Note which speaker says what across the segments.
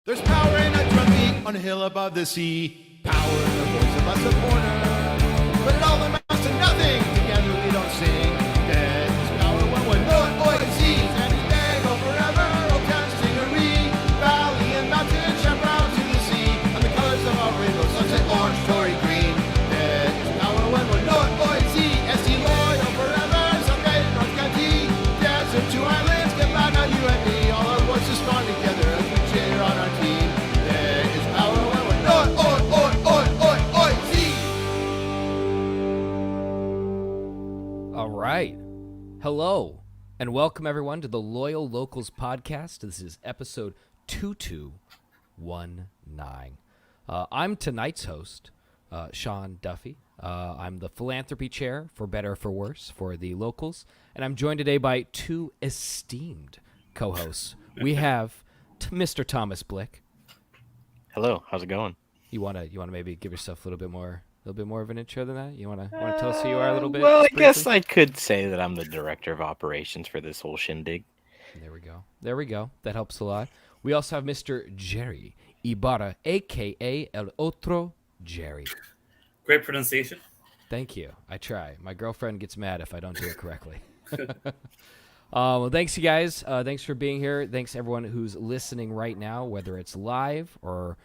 Speaker 1: There's power in a drum beat on a hill above the sea. Power in the voice of a supporter. But it all amounts to nothing. Together we don't sing. There's power when we're not oases. And it's there go forever. Oh, town stingery. Valley and mountain, chaparral to the sea. And the colors of our rainbow, sunset, orange, Tory green. There's power when we're not oases. SC loyal forever. Someday North County. Desert to islands. Get loud now, you and me. All our voices strong together as we cheer on our team. There is power when we're not oases.
Speaker 2: All right. Hello, and welcome everyone to the Loyal Locals podcast. This is episode 2219. I'm tonight's host, Sean Duffy. I'm the philanthropy chair, for better or for worse, for the Locals, and I'm joined today by two esteemed co-hosts. We have Mr. Thomas Blick.
Speaker 3: Hello, how's it going?
Speaker 2: You wanna maybe give yourself a little bit more of an intro than that? You wanna tell us who you are a little bit?
Speaker 3: Well, I
Speaker 2: just
Speaker 3: guess
Speaker 2: briefly?
Speaker 3: I could say that I'm the director of operations for this whole shindig.
Speaker 2: There we go. That helps a lot. We also have Mr. Jerry Ibarra, a.k.a. El Otro Jerry.
Speaker 4: Great pronunciation.
Speaker 2: Thank you. I try. My girlfriend gets mad if I don't do it correctly. Well, thanks, you guys. Thanks for being here. Thanks, everyone who's listening right now, whether it's live or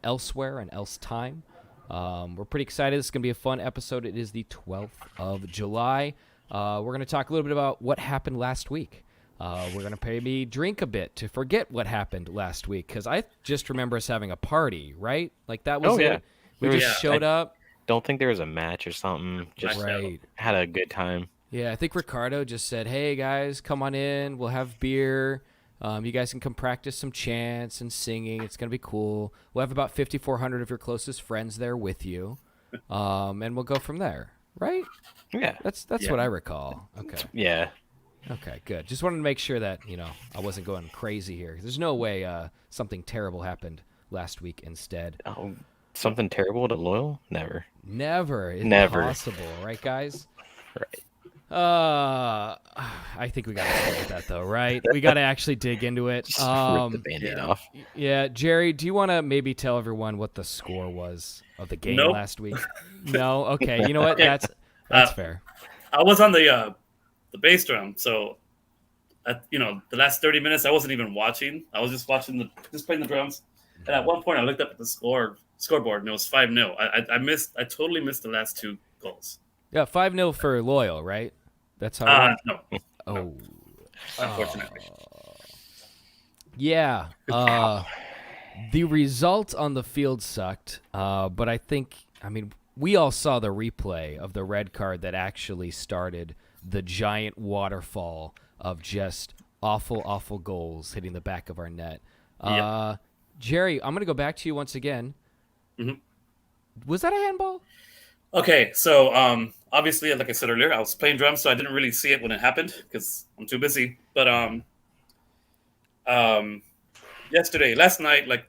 Speaker 2: elsewhere and else time. We're pretty excited. This is going to be a fun episode. It is the 12th of July. We're going to talk a little bit about what happened last week. We're going to maybe drink a bit to forget what happened last week, because I just remember us having a party, right? Like that was it. We just showed up.
Speaker 3: Don't think there was a match or something. Just
Speaker 2: Right.
Speaker 3: had a good time.
Speaker 2: Yeah, I think Ricardo just said, hey, guys, come on in. We'll have beer. You guys can come practice some chants and singing. It's going to be cool. We'll have about 5,400 of your closest friends there with you, and we'll go from there, right?
Speaker 3: Yeah.
Speaker 2: That's what I recall. Okay.
Speaker 3: Yeah.
Speaker 2: Okay, good. Just wanted to make sure that, I wasn't going crazy here. There's no way something terrible happened last week instead.
Speaker 3: Oh, something terrible to Loyal? Never.
Speaker 2: Never.
Speaker 3: Never.
Speaker 2: Impossible, right, guys?
Speaker 3: Right.
Speaker 2: I think we got to start with that, though, right? We got to actually dig into it.
Speaker 3: Just rip the Band-Aid off.
Speaker 2: Yeah, Jerry, do you want to maybe tell everyone what the score was of the game
Speaker 4: Nope.
Speaker 2: last week? No? Okay, you know what? That's fair.
Speaker 4: I was on the bass drum, so the last 30 minutes I wasn't even watching. I was just watching just playing the drums. And at one point I looked up at the scoreboard and it was 5-0. I totally missed the last two goals.
Speaker 2: Yeah, 5-0 for Loyal, right? That's how it went?
Speaker 4: No.
Speaker 2: Oh.
Speaker 4: Unfortunately.
Speaker 2: Yeah. The result on the field sucked, but I mean, we all saw the replay of the red card that actually started the giant waterfall of just awful, awful goals hitting the back of our net.
Speaker 4: Yep.
Speaker 2: Jerry, I'm going to go back to you once again.
Speaker 4: Mhm.
Speaker 2: Was that a handball?
Speaker 4: Okay, so obviously, like I said earlier, I was playing drums, so I didn't really see it when it happened because I'm too busy. But last night, like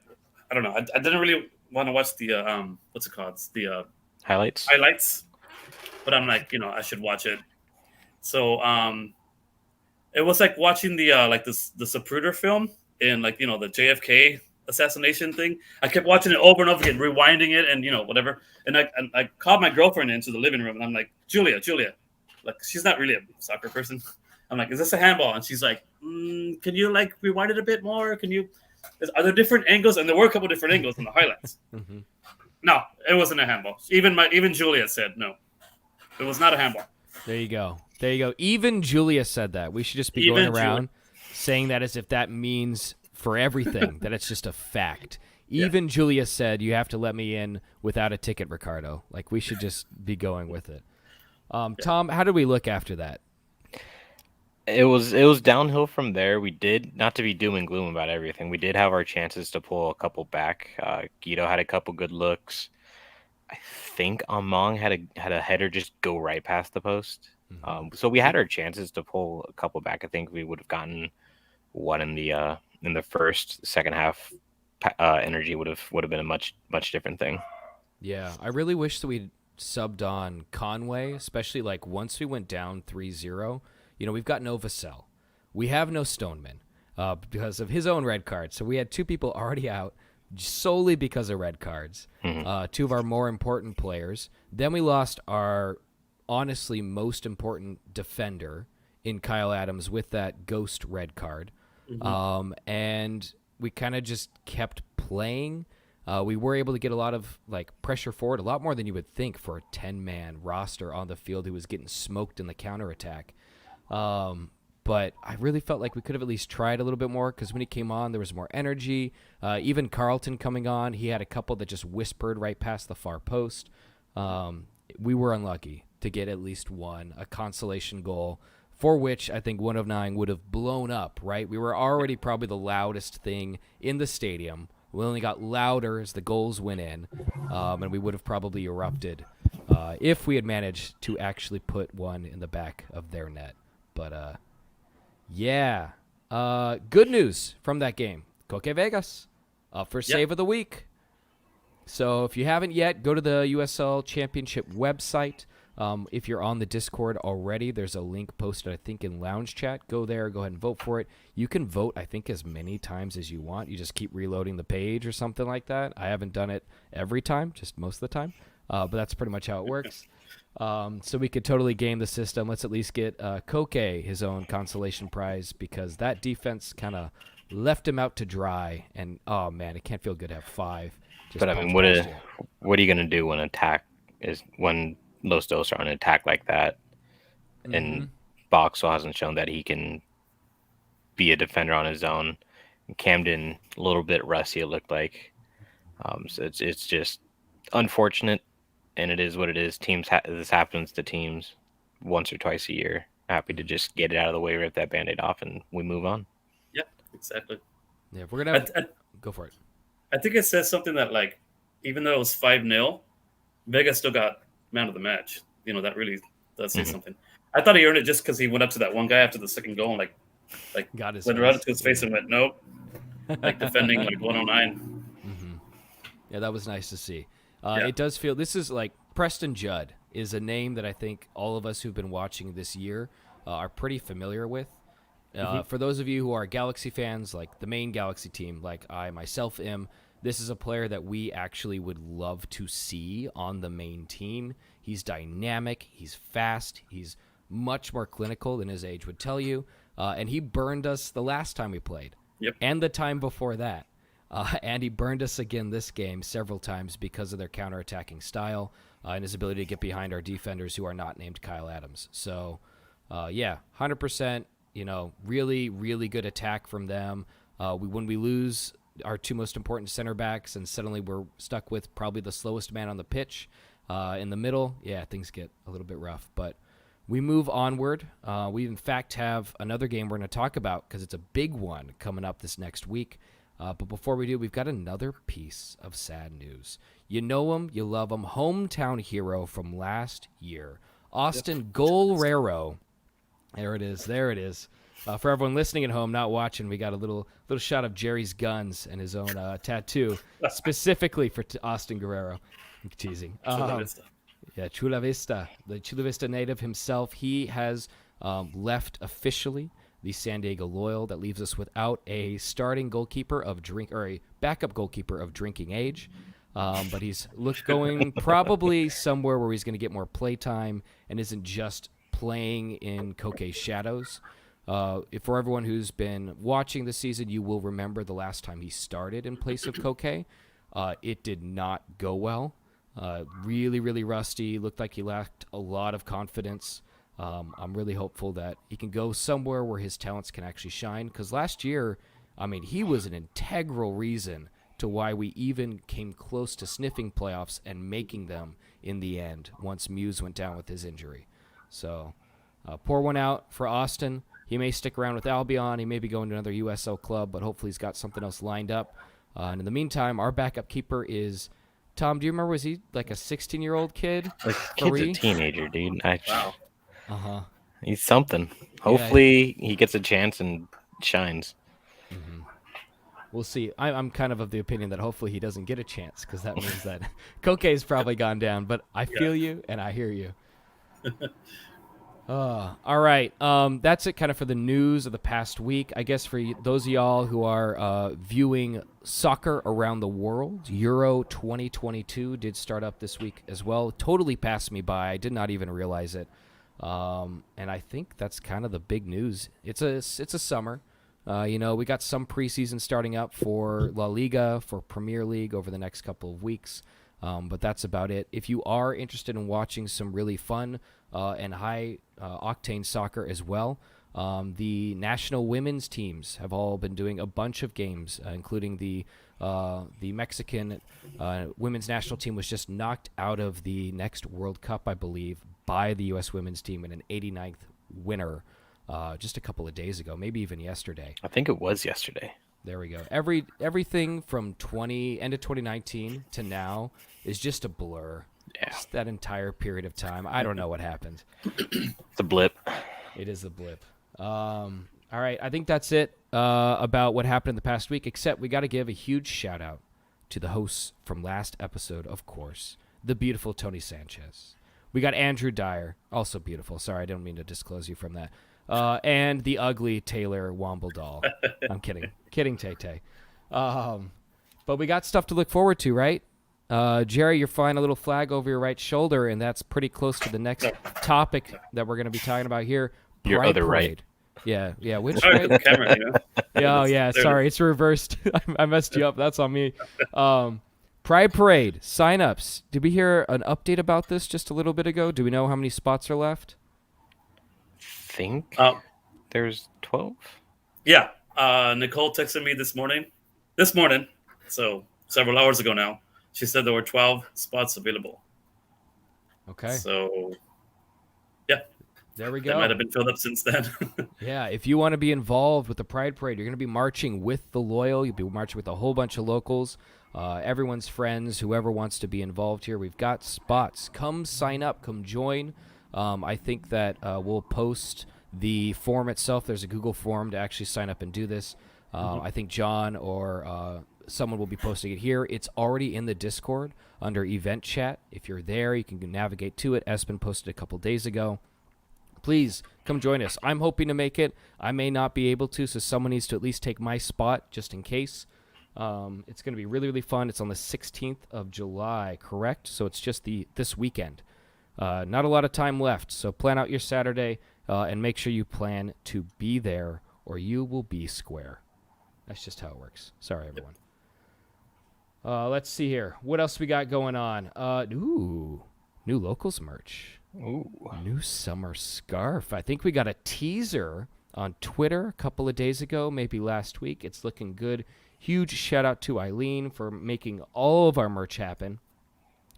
Speaker 4: I don't know, I didn't really want to watch the what's it called, the
Speaker 3: Highlights?
Speaker 4: highlights, but I'm like, I should watch it. So it was like watching the the Zapruder film in the JFK assassination thing. I kept watching it over and over again, rewinding it and whatever. And I called my girlfriend into the living room and I'm like, Julia, like she's not really a soccer person. I'm like, is this a handball? And she's like, can you rewind it a bit more? Are there different angles? And there were a couple different angles in the highlights.
Speaker 2: Mm-hmm.
Speaker 4: No, it wasn't a handball. Even Julia said no, it was not a handball.
Speaker 2: There you go. Even Julia said that. We should just be
Speaker 4: Even
Speaker 2: going around saying that as if that means for everything, that it's just a fact. Even Julia said, you have to let me in without a ticket, Ricardo. Like, we should just be going with it. Tom, how did we look after that?
Speaker 3: It was downhill from there. We did, not to be doom and gloom about everything, we did have our chances to pull a couple back. Guido had a couple good looks. I think Among had a header just go right past the post. So we had our chances to pull a couple back. I think we would have gotten one in the second half. Energy would have been a much different thing.
Speaker 2: Yeah, I really wish that we'd subbed on Conway, especially once we went down 3-0. We've got no Vassell. We have no Stoneman. because of his own red card. So we had 2 people already out solely because of red cards. 2 of our more important players. Then we lost our honestly most important defender in Kyle Adams with that ghost red card. And we kind of just kept playing. We were able to get a lot of pressure forward, a lot more than you would think for a 10-man roster on the field who was getting smoked in the counterattack. But I really felt like we could have at least tried a little bit more because when he came on, there was more energy. Even Carlton coming on, he had a couple that just whispered right past the far post. We were unlucky to get at least one, a consolation goal, for which I think 1 of 9 would have blown up, right? We were already probably the loudest thing in the stadium. We only got louder as the goals went in, and we would have probably erupted if we had managed to actually put one in the back of their net. But, yeah. Good news from that game. Coque Vegas up for Save of the Week. So if you haven't yet, go to the USL Championship website. If you're on the Discord already, there's a link posted, I think, in Lounge Chat. Go there, go ahead and vote for it. You can vote, I think, as many times as you want. You just keep reloading the page or something like that. I haven't done it every time, just most of the time. But that's pretty much how it works. So we could totally game the system. Let's at least get Koke his own consolation prize because that defense kind of left him out to dry. And, oh, man, it can't feel good to have 5.
Speaker 3: But, I mean, what are you going to do when Los Dos are on an attack like that? And Boxall hasn't shown that he can be a defender on his own. Camden, a little bit rusty, it looked like. So it's just unfortunate, and it is what it is. This happens to teams once or twice a year. Happy to just get it out of the way, rip that Band-Aid off, and we move on.
Speaker 4: Yeah, exactly.
Speaker 2: Yeah, if we're going to go for it.
Speaker 4: I think it says something that, even though it was 5-0, Vegas still got man of the match. That really does say something. I thought he earned it just because he went up to that one guy after the second goal and
Speaker 2: got his
Speaker 4: went right up to his face and went, nope. Defending 109.
Speaker 2: Yeah, that was nice to see. It does feel this is Preston Judd is a name that I think all of us who've been watching this year are pretty familiar with. For those of you who are Galaxy fans, like the main Galaxy team, like I myself am, this is a player that we actually would love to see on the main team. He's dynamic, he's fast, he's much more clinical than his age would tell you, and he burned us the last time we played, and the time before that. And he burned us again this game several times because of their counterattacking style and his ability to get behind our defenders who are not named Kyle Adams. So, 100%, really, really good attack from them. When we lose our 2 most important center backs and suddenly we're stuck with probably the slowest man on the pitch in the middle, things get a little bit rough. But we move onward. We, in fact, have another game we're going to talk about because it's a big one coming up this next week. But before we do, we've got another piece of sad news. You know him, you love him, hometown hero from last year, Austin Golrero. There it is. For everyone listening at home, not watching, we got a little shot of Jerry's guns and his own tattoo, specifically for Austin Guerrero. I'm teasing.
Speaker 4: Chula Vista.
Speaker 2: Yeah, Chula Vista. The Chula Vista native himself. He has left officially the San Diego Loyal. That leaves us without a starting goalkeeper or a backup goalkeeper of drinking age. But he's going probably somewhere where he's going to get more play time and isn't just playing in Koke's shadows. For everyone who's been watching this season, you will remember the last time he started in place of Koke. It did not go well. Really, really rusty. Looked like he lacked a lot of confidence. I'm really hopeful that he can go somewhere where his talents can actually shine. Because last year, he was an integral reason to why we even came close to sniffing playoffs and making them in the end once Muse went down with his injury. So pour one out for Austin. He may stick around with Albion. He may be going to another USL club, but hopefully he's got something else lined up. And in the meantime, our backup keeper is Tom. Do you remember? Was he like a 16-year-old kid?
Speaker 3: Kid's a teenager, dude.
Speaker 4: Wow.
Speaker 3: He's something. Hopefully he gets a chance and shines.
Speaker 2: Mm-hmm. We'll see. I'm kind of the opinion that hopefully he doesn't get a chance because that means that Koke's probably gone down. But I feel you and I hear you. All right. That's it kind of for the news of the past week. I guess for those of y'all who are viewing soccer around the world, Euro 2022 did start up this week as well. Totally passed me by. I did not even realize it. And I think that's kind of the big news. It's a summer. We got some preseason starting up for La Liga, for Premier League over the next couple of weeks. But that's about it. If you are interested in watching some really fun and high octane soccer as well, the national women's teams have all been doing a bunch of games, including the Mexican women's national team was just knocked out of the next World Cup, I believe, by the U.S. women's team in an 89th winner just a couple of days ago, maybe even yesterday.
Speaker 3: I think it was yesterday.
Speaker 2: There we go. Everything from end of 2019 to now is just a blur.
Speaker 3: Yeah.
Speaker 2: Just that entire period of time. I don't know what happened.
Speaker 3: It's a blip.
Speaker 2: It is a blip. All right. I think that's it about what happened in the past week, except we got to give a huge shout out to the hosts from last episode, of course, the beautiful Tony Sanchez. We got Andrew Dyer, also beautiful. Sorry, I didn't mean to disclose you from that. And the ugly Taylor Wombledall. I'm kidding. Kidding, Tay-Tay. But we got stuff to look forward to, right? Jerry, you're flying a little flag over your right shoulder, and that's pretty close to the next topic that we're going to be talking about here.
Speaker 3: Your
Speaker 2: Pride
Speaker 3: other
Speaker 2: Parade. Yeah. Which
Speaker 4: Sorry,
Speaker 2: right?
Speaker 4: the camera, you know?
Speaker 2: Yeah, yeah. Sorry, it's reversed. I messed you up. That's on me. Pride Parade signups. Did we hear an update about this just a little bit ago? Do we know how many spots are left?
Speaker 3: Think there's 12.
Speaker 4: Yeah. Nicole texted me this morning, so several hours ago now. She said there were 12 spots available.
Speaker 2: Okay.
Speaker 4: So, yeah.
Speaker 2: There we
Speaker 4: They
Speaker 2: go.
Speaker 4: might have been filled up since then.
Speaker 2: Yeah, if you want to be involved with the Pride Parade, you're going to be marching with the loyal. You'll be marching with a whole bunch of locals, everyone's friends, whoever wants to be involved here. We've got spots. Come sign up. Come join. I think that we'll post the form itself. There's a Google form to actually sign up and do this. I think John or someone will be posting it here. It's already in the Discord under event chat. If you're there, you can navigate to it. Espen posted a couple days ago. Please come join us. I'm hoping to make it. I may not be able to, so someone needs to at least take my spot just in case. It's going to be really, really fun. It's on the 16th of July, correct? So it's just this weekend. Not a lot of time left, so plan out your Saturday and make sure you plan to be there or you will be square. That's just how it works. Sorry, everyone. Let's see here. What else we got going on? New locals merch.
Speaker 3: Ooh.
Speaker 2: New summer scarf. I think we got a teaser on Twitter a couple of days ago, maybe last week. It's looking good. Huge shout out to Eileen for making all of our merch happen,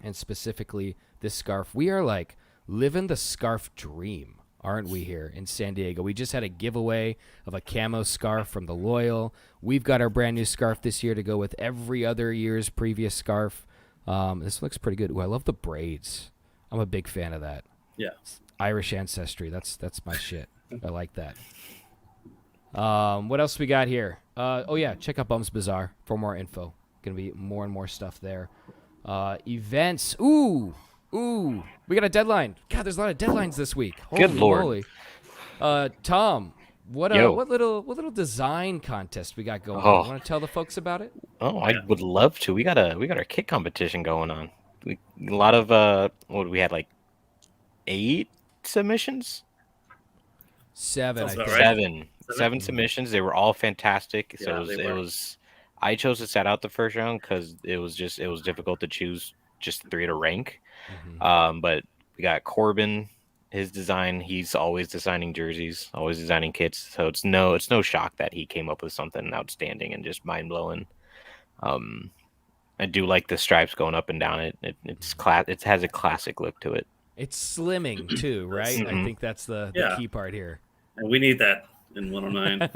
Speaker 2: and specifically this scarf. We are like living the scarf dream, aren't we, here in San Diego? We just had a giveaway of a camo scarf from the Loyal. We've got our brand new scarf this year to go with every other year's previous scarf. This looks pretty good. Ooh, I love the braids. I'm a big fan of that.
Speaker 4: Yeah.
Speaker 2: Irish ancestry. That's my shit. I like that. What else we got here? Check out Bums Bazaar for more info. Gonna be more and more stuff there. Events. Ooh. We got a deadline. God, there's a lot of deadlines this week. Holy
Speaker 3: Good Lord.
Speaker 2: moly. Tom, what little design contest we got going on? Want to tell the folks about it?
Speaker 3: Oh, I would love to. We got our kit competition going on. A lot of what we had, like 8 submissions.
Speaker 2: 7.
Speaker 4: Sounds
Speaker 2: I
Speaker 4: about
Speaker 2: think.
Speaker 4: right.
Speaker 3: Seven submissions. They were all fantastic.
Speaker 4: Yeah,
Speaker 3: So
Speaker 4: they
Speaker 3: it
Speaker 4: were.
Speaker 3: was. I chose to set out the first round because it was difficult to choose just 3 to rank. But we got Corbin, his design. He's always designing jerseys, always designing kits. So it's no shock that he came up with something outstanding and just mind blowing. I do like the stripes going up and down. It has a classic look to it.
Speaker 2: It's slimming too, right? I think that's the key part here.
Speaker 4: And we need that in 109.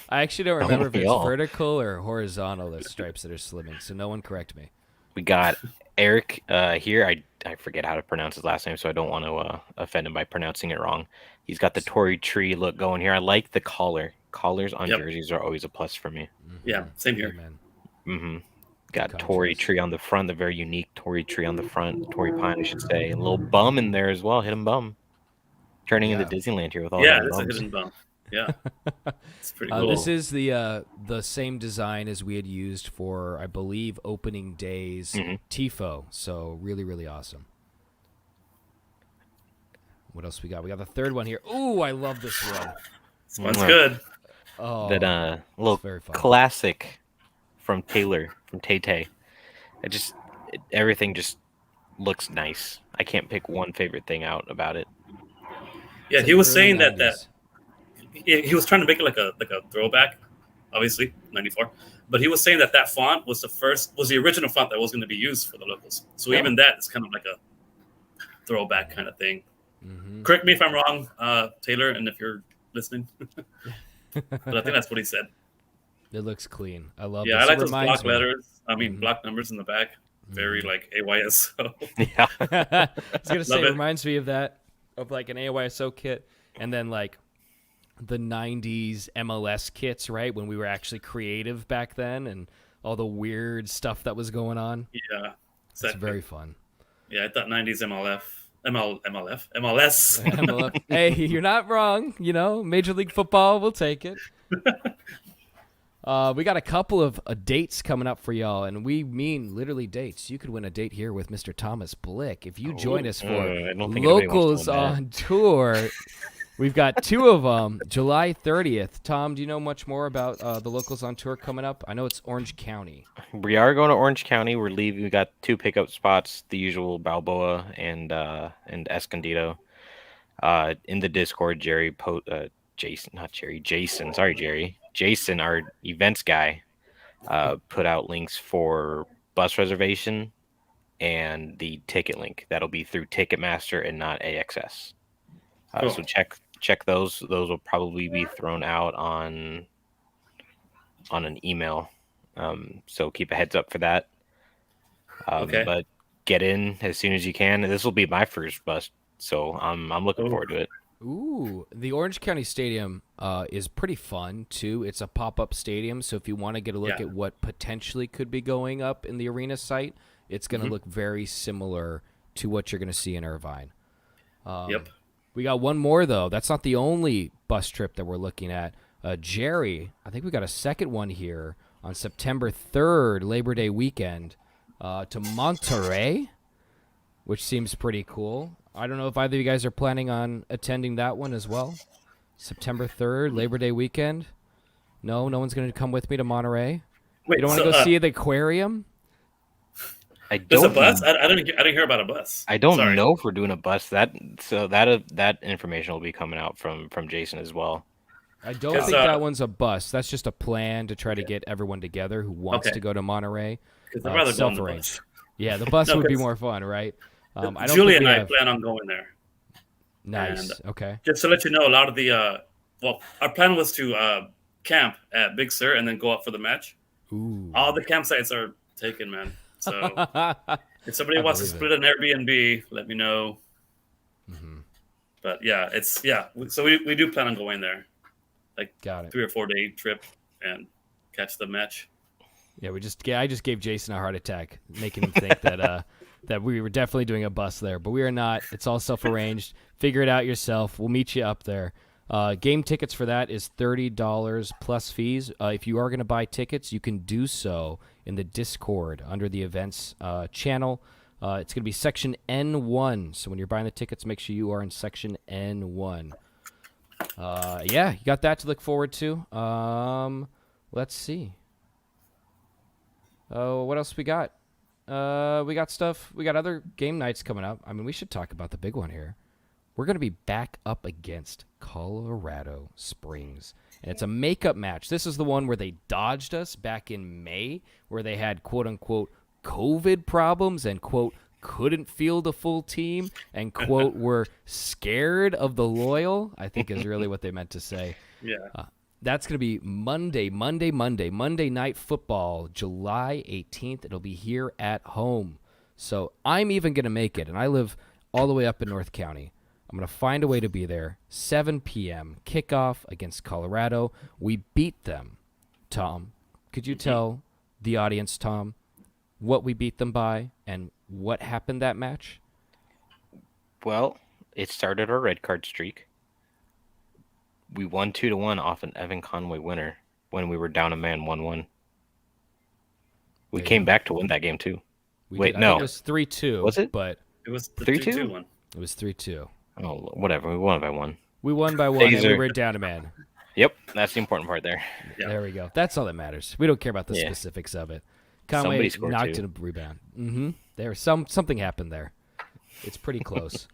Speaker 2: I actually don't remember if
Speaker 3: we
Speaker 2: it's
Speaker 3: all?
Speaker 2: vertical or horizontal, the stripes that are slimming, so no one correct me.
Speaker 3: We got Eric here. I forget how to pronounce his last name, so I don't want to offend him by pronouncing it wrong. He's got the Tory tree look going here. I like the collar. Collars on jerseys are always a plus for me.
Speaker 4: Yeah, same here.
Speaker 2: Amen.
Speaker 3: Got Tory tree on the front, the very unique Tory tree on the front, Tory pine, I should say. A little bum in there as well. Hit him bum. turning
Speaker 2: Yeah.
Speaker 3: into Disneyland here with all
Speaker 4: Yeah,
Speaker 3: those
Speaker 4: it's a
Speaker 3: bumps.
Speaker 4: hidden bump. Yeah, it's pretty cool.
Speaker 2: This is the same design as we had used for, I believe, opening day's TIFO. So really, really awesome. What else we got? We got the third one here. Ooh, I love this one.
Speaker 4: This one's good.
Speaker 2: Oh,
Speaker 3: That little
Speaker 2: very fun.
Speaker 3: classic from Taylor, from Tay Tay. Everything just looks nice. I can't pick one favorite thing out about it.
Speaker 4: Yeah,
Speaker 2: It's
Speaker 4: he
Speaker 2: like
Speaker 4: was
Speaker 2: early
Speaker 4: saying that
Speaker 2: 90s.
Speaker 4: he was trying to make it like a throwback, obviously 94. But he was saying that font was the original font that was going to be used for the locals. So even that is kind of like a throwback kind of thing.
Speaker 2: Mm-hmm.
Speaker 4: Correct me if I'm wrong, Taylor, and if you're listening. But I think that's what he said.
Speaker 2: It looks clean. I love
Speaker 4: Yeah,
Speaker 2: this.
Speaker 4: I like
Speaker 2: It
Speaker 4: those
Speaker 2: reminds
Speaker 4: block
Speaker 2: me.
Speaker 4: letters. I mean, block numbers in the back. Very like AYSO.
Speaker 3: Yeah.
Speaker 2: I was gonna say,
Speaker 4: Love
Speaker 2: it
Speaker 4: it.
Speaker 2: reminds me of that, of like an AYSO kit, and then like the '90s MLS kits, right? When we were actually creative back then, and all the weird stuff that was going on.
Speaker 4: Yeah,
Speaker 2: It's
Speaker 4: exactly.
Speaker 2: very fun.
Speaker 4: Yeah, I thought 90s MLS.
Speaker 2: MLF. Hey, you're not wrong. You know, Major League Football, we'll take it. We got a couple of dates coming up for y'all, and we mean literally dates. You could win a date here with Mr. Thomas Blick if you join us for
Speaker 3: I don't think anybody wants to
Speaker 2: Locals
Speaker 3: win that.
Speaker 2: on Tour. We've got two of them, July 30th. Tom, do you know much more about the Locals on Tour coming up? I know it's Orange County.
Speaker 3: We are going to Orange County. We're leaving. We got 2 pickup spots, the usual Balboa and Escondido. In the Discord, Jason. Sorry, Jerry. Jason, our events guy, put out links for bus reservation and the ticket link. That'll be through Ticketmaster and not AXS.
Speaker 4: Cool.
Speaker 3: So check those. Those will probably be thrown out on an email. So keep a heads up for that.
Speaker 4: Okay.
Speaker 3: But get in as soon as you can. This will be my first bus, so I'm looking forward to it.
Speaker 2: Ooh, the Orange County Stadium is pretty fun, too. It's a pop-up stadium, so if you want to get a look at what potentially could be going up in the arena site, it's going to look very similar to what you're going to see in Irvine.
Speaker 4: Yep.
Speaker 2: We got one more, though. That's not the only bus trip that we're looking at. Jerry, I think we got a second one here on September 3rd, Labor Day weekend, to Monterey, which seems pretty cool. I don't know if either of you guys are planning on attending that one as well. September 3rd, Labor Day weekend. No one's going to come with me to Monterey.
Speaker 4: Wait,
Speaker 2: You don't want to go see the aquarium?
Speaker 4: There's a bus? I didn't hear about a bus.
Speaker 3: I don't
Speaker 4: Sorry.
Speaker 3: know if we're doing a bus. That information will be coming out from Jason as well.
Speaker 2: I don't
Speaker 4: 'Cause,
Speaker 2: think that one's a bus. That's just a plan to try to get everyone together who wants
Speaker 4: Okay.
Speaker 2: to go to Monterey.
Speaker 4: Because I'd rather go on the
Speaker 2: Self-arranged.
Speaker 4: bus.
Speaker 2: Yeah, the bus
Speaker 4: No,
Speaker 2: would be
Speaker 4: 'cause
Speaker 2: more fun, right? I don't
Speaker 4: Julie
Speaker 2: think
Speaker 4: and
Speaker 2: we
Speaker 4: I
Speaker 2: have...
Speaker 4: plan on going there.
Speaker 2: Nice.
Speaker 4: and-
Speaker 2: Okay.
Speaker 4: Just to let you know, a lot of the our plan was to camp at Big Sur and then go up for the match.
Speaker 2: Ooh.
Speaker 4: All the campsites are taken, man. So if somebody
Speaker 2: I
Speaker 4: wants to
Speaker 2: believe
Speaker 4: split an Airbnb, let me know.
Speaker 2: Mhm.
Speaker 4: But yeah, so we do plan on going there, like
Speaker 2: Got it.
Speaker 4: 3 or 4 day trip and catch the match.
Speaker 2: Yeah, I just gave Jason a heart attack, making him think that we were definitely doing a bus there, but we are not. It's all self-arranged. Figure it out yourself. We'll meet you up there. Game tickets for that is $30 plus fees. If you are going to buy tickets, you can do so in the Discord under the events channel. It's going to be section N1. So when you're buying the tickets, make sure you are in section N1. Yeah, you got that to look forward to. Let's see. What else we got? We got stuff. We got other game nights coming up. I mean, we should talk about the big one here. We're going to be back up against Cowarado Springs. And it's a makeup match. This is the one where they dodged us back in May, where they had quote-unquote COVID problems and, quote, couldn't field a full team and, quote, were scared of the loyal, I think is really what they meant to say.
Speaker 4: Yeah.
Speaker 2: That's going to be Monday Night Football, July 18th. It'll be here at home. So I'm even going to make it, and I live all the way up in North County. I'm going to find a way to be there. 7 p.m. kickoff against Colorado. We beat them. Tom, could you tell the audience, Tom, what we beat them by and what happened that match?
Speaker 3: Well, it started our red card streak. we won 2-1 off an Evan Conway winner when we were down a man 1-1. We
Speaker 2: There you
Speaker 3: came
Speaker 2: go.
Speaker 3: back to win that game too.
Speaker 2: We
Speaker 3: Wait,
Speaker 2: did. I think
Speaker 3: no.
Speaker 2: it was 3-2.
Speaker 3: Was it?
Speaker 2: But
Speaker 4: It was the
Speaker 3: 3-2?
Speaker 4: 3-2 one.
Speaker 2: it was 3-2.
Speaker 3: Oh, whatever. We won by 1.
Speaker 2: We won by 1, and we
Speaker 3: Taser.
Speaker 2: were down a man.
Speaker 3: Yep, that's the important part there.
Speaker 4: Yeah.
Speaker 2: There we go. That's all that matters. We don't care about the
Speaker 3: Yeah.
Speaker 2: specifics of it.
Speaker 3: Somebody
Speaker 2: Conway
Speaker 3: scored
Speaker 2: knocked
Speaker 3: too.
Speaker 2: in a rebound. Mm-hmm. Something happened there. It's pretty close.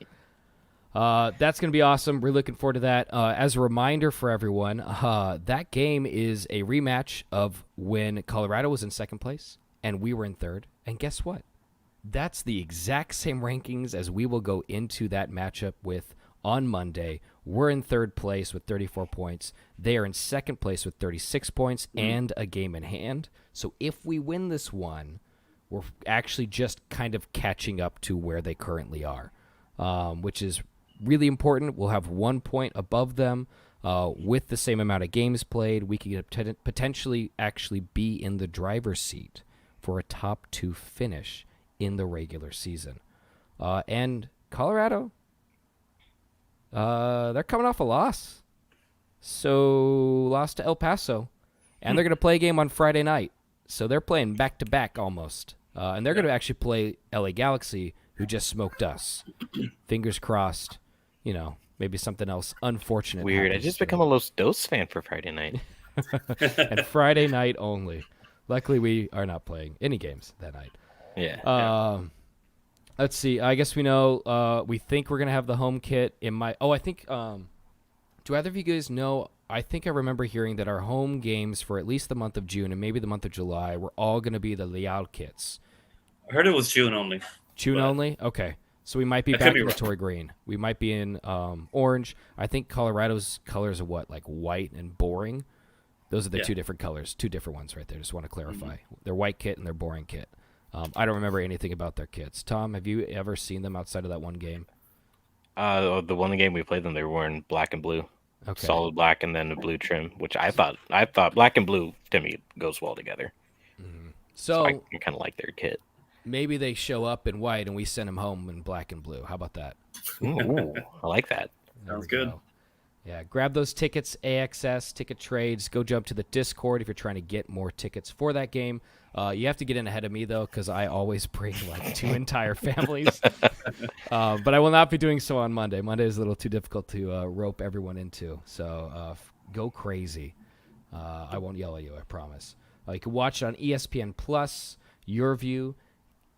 Speaker 2: That's going to be awesome. We're looking forward to that. As a reminder for everyone, that game is a rematch of when Colorado was in second place and we were in third. And guess what? That's the exact same rankings as we will go into that matchup with on Monday. We're in third place with 34 points. They are in second place with 36 points and a game in hand. So if we win this one, we're actually just kind of catching up to where they currently are, which is really important. We'll have 1 point above them with the same amount of games played. We could potentially actually be in the driver's seat for a top 2 finish in the regular season. And Colorado, they're coming off a loss. So lost to El Paso. And they're going to play a game on Friday night. So they're playing back-to-back almost. And they're going to actually play LA Galaxy, who just smoked us. Fingers crossed. Maybe something else unfortunate.
Speaker 3: Weird. I
Speaker 2: happens
Speaker 3: just
Speaker 2: to
Speaker 3: become a Los Dos fan for Friday night.
Speaker 2: them. And Friday night only. Luckily, we are not playing any games that night.
Speaker 3: Yeah.
Speaker 2: Let's see. I guess we know. We think we're gonna have the home kit in my. Oh, I think. Do either of you guys know? I think I remember hearing that our home games for at least the month of June and maybe the month of July were all gonna be the Leal kits.
Speaker 4: I heard it was June only.
Speaker 2: June
Speaker 4: But-
Speaker 2: only. Okay. So we might be
Speaker 4: I could
Speaker 2: back
Speaker 4: be
Speaker 2: in the
Speaker 4: wrong.
Speaker 2: Tory Green. We might be in orange. I think Colorado's colors are what, like white and boring. Those are the
Speaker 4: Yeah.
Speaker 2: two different colors, two different ones right there. Just want to clarify. Their white kit and their boring kit. I don't remember anything about their kits. Tom, have you ever seen them outside of that one game?
Speaker 3: The one game we played them, they were wearing black and blue.
Speaker 2: Okay.
Speaker 3: Solid black and then a blue trim, which I thought black and blue to me goes well together.
Speaker 2: So
Speaker 3: I kind of like their kit.
Speaker 2: maybe they show up in white and we send them home in black and blue. How about that?
Speaker 3: Ooh, I like that.
Speaker 2: There
Speaker 4: Sounds
Speaker 2: we
Speaker 4: good.
Speaker 2: go. Yeah, grab those tickets, AXS, Ticket Trades. Go jump to the Discord if you're trying to get more tickets for that game. You have to get in ahead of me, though, because I always bring like 2 entire families. But I will not be doing so on Monday. Monday is a little too difficult to rope everyone into. So go crazy. I won't yell at you, I promise. You can watch it on ESPN Plus, Your View,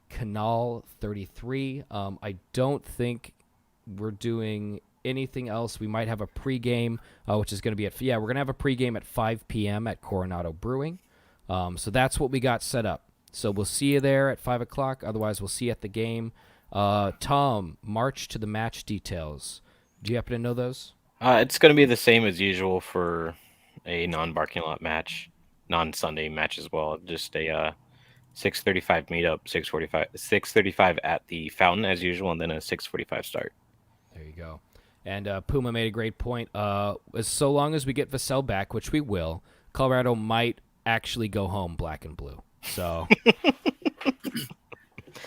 Speaker 2: Canal 33. I don't think we're doing anything else. We might have a pregame, which is going to be we're going to have a pregame at 5 p.m. at Coronado Brewing. So that's what we got set up. So we'll see you there at 5 o'clock. Otherwise, we'll see you at the game. Tom, march to the match details. Do you happen to know those?
Speaker 3: It's going to be the same as usual for a non-parking lot match, non-Sunday match as well. Just a 6:35 meetup, 6:35 at the Fountain as usual, and then a 6:45 start.
Speaker 2: There you go. And Puma made a great point. So long as we get Vassell back, which we will, Colorado might actually go home black and blue. So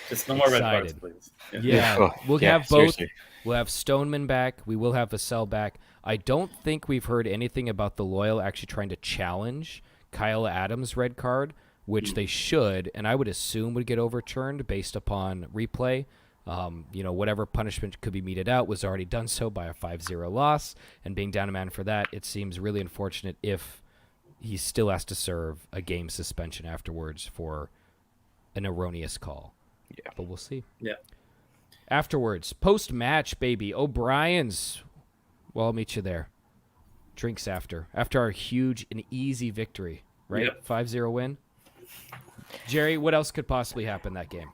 Speaker 4: Just no more red cards,
Speaker 2: Excited.
Speaker 4: please.
Speaker 2: yeah,
Speaker 3: Oh,
Speaker 2: we'll
Speaker 3: yeah,
Speaker 2: have both.
Speaker 3: seriously.
Speaker 2: We'll have Stoneman back. We will have Vassell back. I don't think we've heard anything about the Loyal actually trying to challenge Kyle Adams' red card, which they should, and I would assume would get overturned based upon replay. Whatever punishment could be meted out was already done so by a 5-0 loss, and being down a man for that, it seems really unfortunate if he still has to serve a game suspension afterwards for an erroneous call.
Speaker 3: Yeah.
Speaker 2: But we'll see.
Speaker 4: Yeah.
Speaker 2: Afterwards, post-match, baby. O'Brien's. Well, I'll meet you there. Drinks after our huge and easy victory, right?
Speaker 4: Yep.
Speaker 2: 5-0 win. Jerry, what else could possibly happen that game?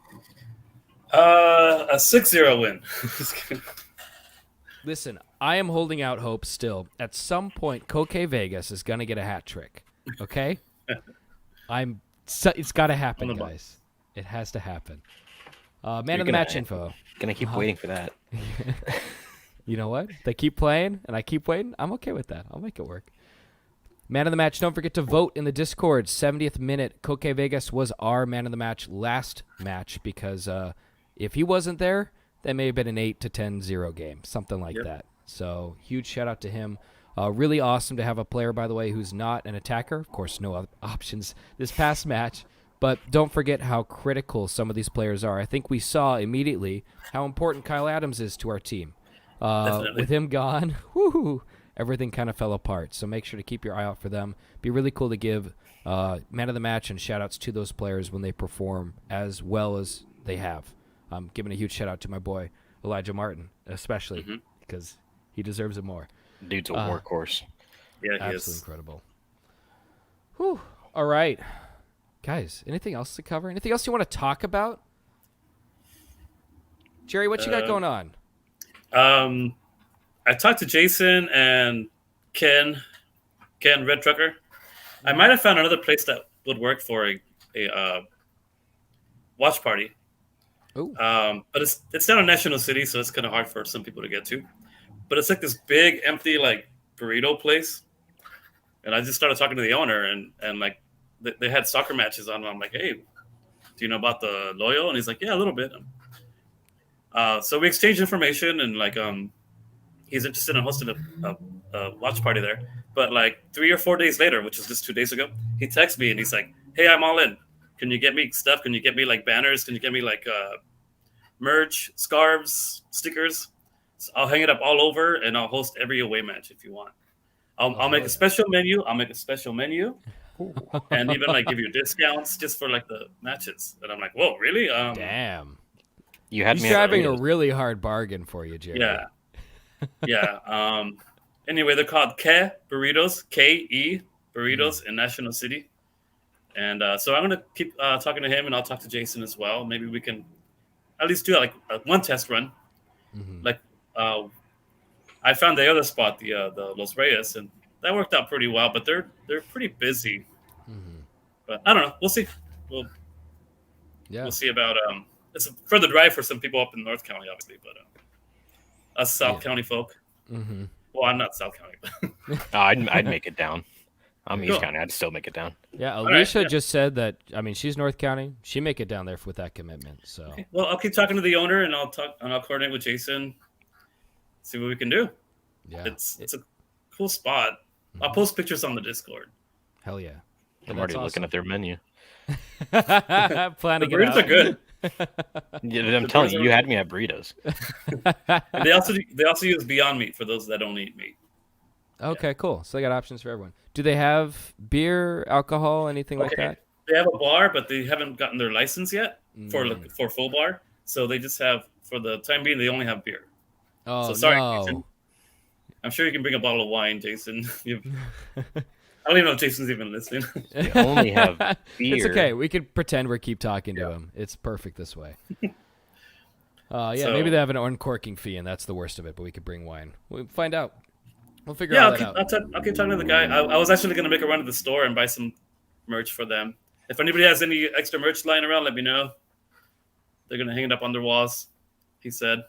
Speaker 4: A 6-0 win. Just kidding.
Speaker 2: Listen, I am holding out hope still. At some point, Koke Vegas is going to get a hat trick, okay? It's got to happen,
Speaker 4: On the
Speaker 2: guys. It has to happen. Man
Speaker 3: You're
Speaker 2: of the
Speaker 3: gonna-
Speaker 2: match info.
Speaker 3: Gonna keep waiting for that.
Speaker 2: You know what? They keep playing, and I keep waiting. I'm okay with that. I'll make it work. Man of the match, don't forget to vote in the Discord. 70th minute, Koke Vegas was our man of the match last match because if he wasn't there, that may have been an 8-10-0 game, something like
Speaker 4: Yep.
Speaker 2: that. So huge shout out to him. Really awesome to have a player, by the way, who's not an attacker. Of course, no other options this past match. But don't forget how critical some of these players are. I think we saw immediately how important Kyle Adams is to our team. With him gone, everything kind of fell apart. So make sure to keep your eye out for them. Be really cool to give man of the match and shout-outs to those players when they perform as well as they have. I'm giving a huge shout-out to my boy, Elijah Martin, especially, because he deserves it more.
Speaker 3: Dude's a workhorse.
Speaker 4: Yeah, he
Speaker 2: Absolutely
Speaker 4: is.
Speaker 2: incredible. Whew. All right. Guys, anything else to cover? Anything else you want to talk about? Jerry, what you got going on?
Speaker 4: I talked to Jason and Ken Red Trucker. I might have found another place that would work for a watch party.
Speaker 2: Ooh.
Speaker 4: But it's down in National City, so it's kind of hard for some people to get to. But it's like this big, empty, like burrito place. And I just started talking to the owner, and like they had soccer matches on. And I'm like, hey, do you know about the Loyal? And he's like, yeah, a little bit. So we exchanged information, and like he's interested in hosting a watch party there. But like 3 or 4 days later, which was just 2 days ago, he texts me and he's like, hey, I'm all in. Can you get me stuff? Can you get me like banners? Can you get me like merch, scarves, stickers? So I'll hang it up all over, and I'll host every away match if you want. I'll make a special menu. And even like give you discounts just for like the matches. And I'm like, whoa, really?
Speaker 2: Damn.
Speaker 3: You had
Speaker 2: He's
Speaker 3: me at
Speaker 2: driving a
Speaker 3: Doritos.
Speaker 2: really hard bargain for you, Jerry.
Speaker 4: Yeah. Yeah. Anyway, they're called Burritos, Ke Burritos in National City. And so I'm going to keep talking to him, and I'll talk to Jason as well. Maybe we can at least do like one test run. Like I found the other spot, the Los Reyes, and that worked out pretty well, but they're pretty busy. But I don't know. We'll see. We'll see about it's a further drive for some people up in North County, obviously, but us South County folk. Well, I'm not South County, but
Speaker 3: I'd make it down. I'm
Speaker 4: Cool.
Speaker 3: East County. I'd still make it down.
Speaker 2: Yeah,
Speaker 4: right,
Speaker 2: Alicia
Speaker 4: yeah.
Speaker 2: just said that, I mean, she's North County. She make it down there with that commitment. So
Speaker 4: well, I'll keep talking to the owner, and I'll coordinate with Jason, see what we can do.
Speaker 2: yeah,
Speaker 4: It's a cool spot. I'll post pictures on the Discord.
Speaker 2: hell yeah.
Speaker 3: I'm already looking at their menu.
Speaker 2: Planning
Speaker 4: The
Speaker 2: it
Speaker 4: burritos
Speaker 2: out.
Speaker 4: are good.
Speaker 3: Yeah, I'm telling you, you had me at burritos.
Speaker 4: And they also use Beyond Meat for those that don't eat meat.
Speaker 2: Okay, cool. So they got options for everyone. Do they have beer, alcohol, anything like that?
Speaker 4: They have a bar, but they haven't gotten their license yet for full bar. So they just have, for the time being, they only have beer.
Speaker 2: Oh,
Speaker 4: So sorry,
Speaker 2: no.
Speaker 4: Jason. I'm sure you can bring a bottle of wine, Jason. I don't even know if Jason's even listening.
Speaker 3: They only have beer.
Speaker 2: It's okay. We could pretend we keep talking to him. It's perfect this way.
Speaker 4: So-
Speaker 2: maybe they have an uncorking fee, and that's the worst of it, but we could bring wine. We'll find out. We'll figure all that out.
Speaker 4: I'll keep talking to the guy. I was actually going to make a run to the store and buy some merch for them. If anybody has any extra merch lying around, let me know. They're going to hang it up on their walls, he said.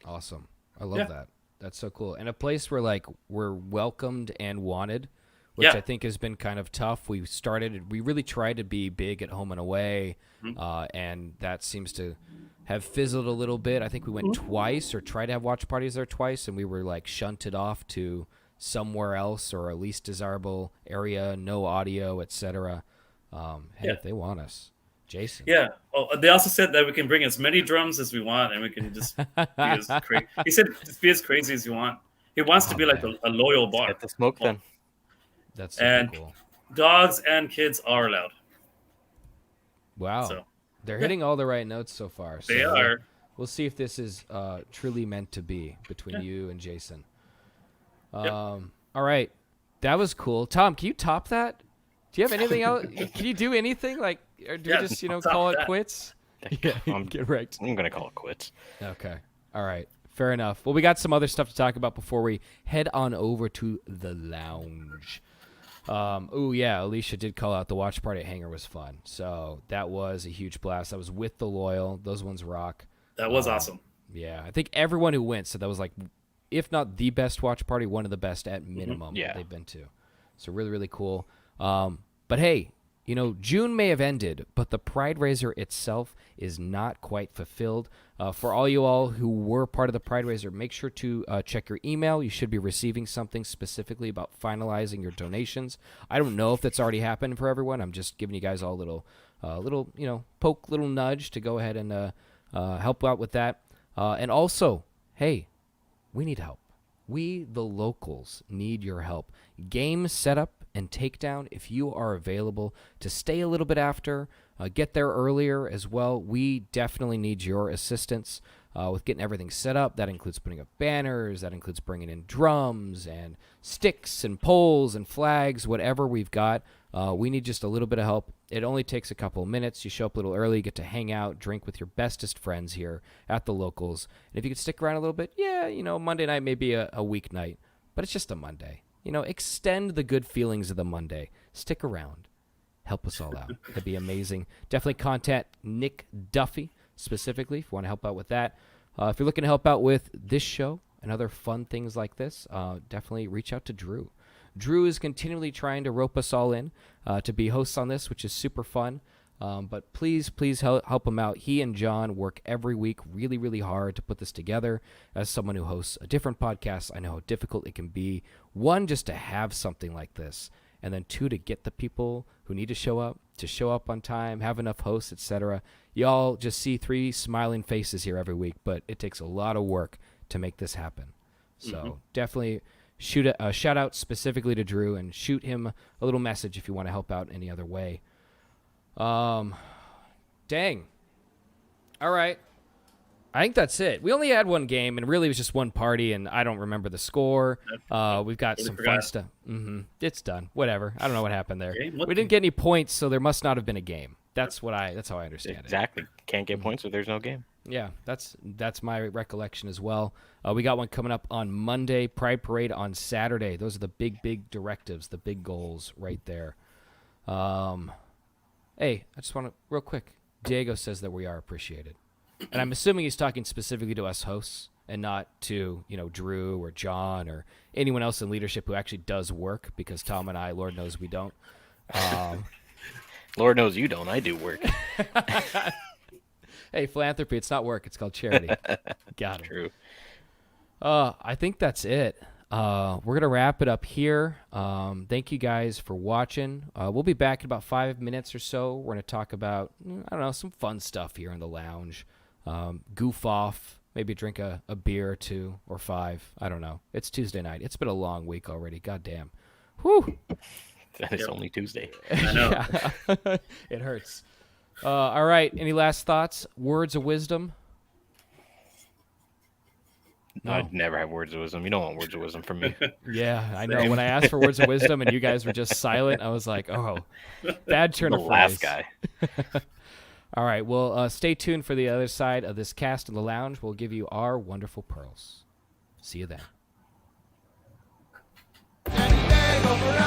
Speaker 2: Awesome. I love that. That's so cool. And a place where like we're welcomed and wanted, which
Speaker 4: Yeah.
Speaker 2: I think has been kind of tough. We really tried to be big at home and away, and that seems to have fizzled a little bit. I think we went twice or tried to have watch parties there twice, and we were like shunted off to somewhere else or a least desirable area, no audio, etc. Hey, if they want us, Jason.
Speaker 4: Yeah. Oh, they also said that we can bring as many drums as we want, and we can just be as crazy. He said, just be as crazy as you want. He wants to be like a loyal bar.
Speaker 3: Get the smoke then.
Speaker 2: That's super
Speaker 4: And
Speaker 2: cool.
Speaker 4: dogs and kids are allowed.
Speaker 2: Wow.
Speaker 4: So
Speaker 2: They're hitting all the right notes so far. So
Speaker 4: they are.
Speaker 2: We'll see if this is truly meant to be between you and Jason. All right. That was cool. Tom, can you top that? Do you have anything else? Can you do anything? Like, or do
Speaker 4: Yeah,
Speaker 2: we just,
Speaker 4: I'll
Speaker 2: call
Speaker 4: top
Speaker 2: it
Speaker 4: that.
Speaker 2: quits?
Speaker 3: I'm
Speaker 2: Get wrecked.
Speaker 3: I'm gonna call it quits.
Speaker 2: Okay. All right. Fair enough. Well, we got some other stuff to talk about before we head on over to the lounge. Alicia did call out the watch party at Hangar was fun. So that was a huge blast. I was with the Loyal. Those ones rock.
Speaker 4: That was awesome.
Speaker 2: Yeah. I think everyone who went said that was like, if not the best watch party, one of the best at minimum
Speaker 3: Yeah.
Speaker 2: they've been to. So really, really cool. But hey, June may have ended, but the Pride Raiser itself is not quite fulfilled. For all you all who were part of the Pride Raiser, make sure to check your email. You should be receiving something specifically about finalizing your donations. I don't know if that's already happened for everyone. I'm just giving you guys all a little poke, little nudge to go ahead and help out with that. And also, hey, we need help. We, the locals, need your help. Game setup and takedown, if you are available to stay a little bit after, get there earlier as well. We definitely need your assistance with getting everything set up. That includes putting up banners. That includes bringing in drums and sticks and poles and flags, whatever we've got. We need just a little bit of help. It only takes a couple of minutes. You show up a little early, you get to hang out, drink with your bestest friends here at the locals. And if you could stick around a little bit, Monday night may be a weeknight, but it's just a Monday. Extend the good feelings of the Monday. Stick around. Help us all out. That'd be amazing. Definitely contact Nick Duffy specifically if you want to help out with that. If you're looking to help out with this show and other fun things like this, definitely reach out to Drew. Drew is continually trying to rope us all in to be hosts on this, which is super fun. But please help him out. He and John work every week really, really hard to put this together. As someone who hosts a different podcast, I know how difficult it can be. One, just to have something like this. And then two, to get the people who need to show up on time, have enough hosts, etc. Y'all just see 3 smiling faces here every week, but it takes a lot of work to make this happen. So definitely shoot a shout out specifically to Drew and shoot him a little message if you want to help out any other way. Dang. All right. I think that's it. We only had one game, and really it was just one party, and I don't remember the score. We've got some fun stuff. It's done. Whatever. I don't know what happened there. We didn't get any points, so there must not have been a game. That's how I understand it.
Speaker 3: Exactly. Can't get points if there's no game.
Speaker 2: Yeah, that's my recollection as well. We got one coming up on Monday, Pride Parade on Saturday. Those are the big directives, the big goals right there. Hey, I just want to, real quick, Diego says that we are appreciated. And I'm assuming he's talking specifically to us hosts and not to, Drew or John or anyone else in leadership who actually does work, because Tom and I, Lord knows we don't.
Speaker 3: Lord knows you don't. I do work.
Speaker 2: Hey, philanthropy, it's not work. It's called charity. Got it.
Speaker 3: True.
Speaker 2: I think that's it. We're going to wrap it up here. Thank you guys for watching. We'll be back in about 5 minutes or so. We're going to talk about, some fun stuff here in the lounge. Goof off, maybe drink a beer or 2 or 5. I don't know. It's Tuesday night. It's been a long week already. God damn. Whew.
Speaker 3: That is only Tuesday.
Speaker 4: I know.
Speaker 2: Yeah. It hurts. All right. Any last thoughts? Words of wisdom?
Speaker 3: No. I'd never have words of wisdom. You don't want words of wisdom from me.
Speaker 2: Yeah, I know. When I asked for words of wisdom and you guys were just silent, I was like, oh, bad turn of phrase.
Speaker 3: Last guy.
Speaker 2: All right. Well, stay tuned for the other side of this cast in the lounge. We'll give you our wonderful pearls. See you then.
Speaker 1: Any day, go forever.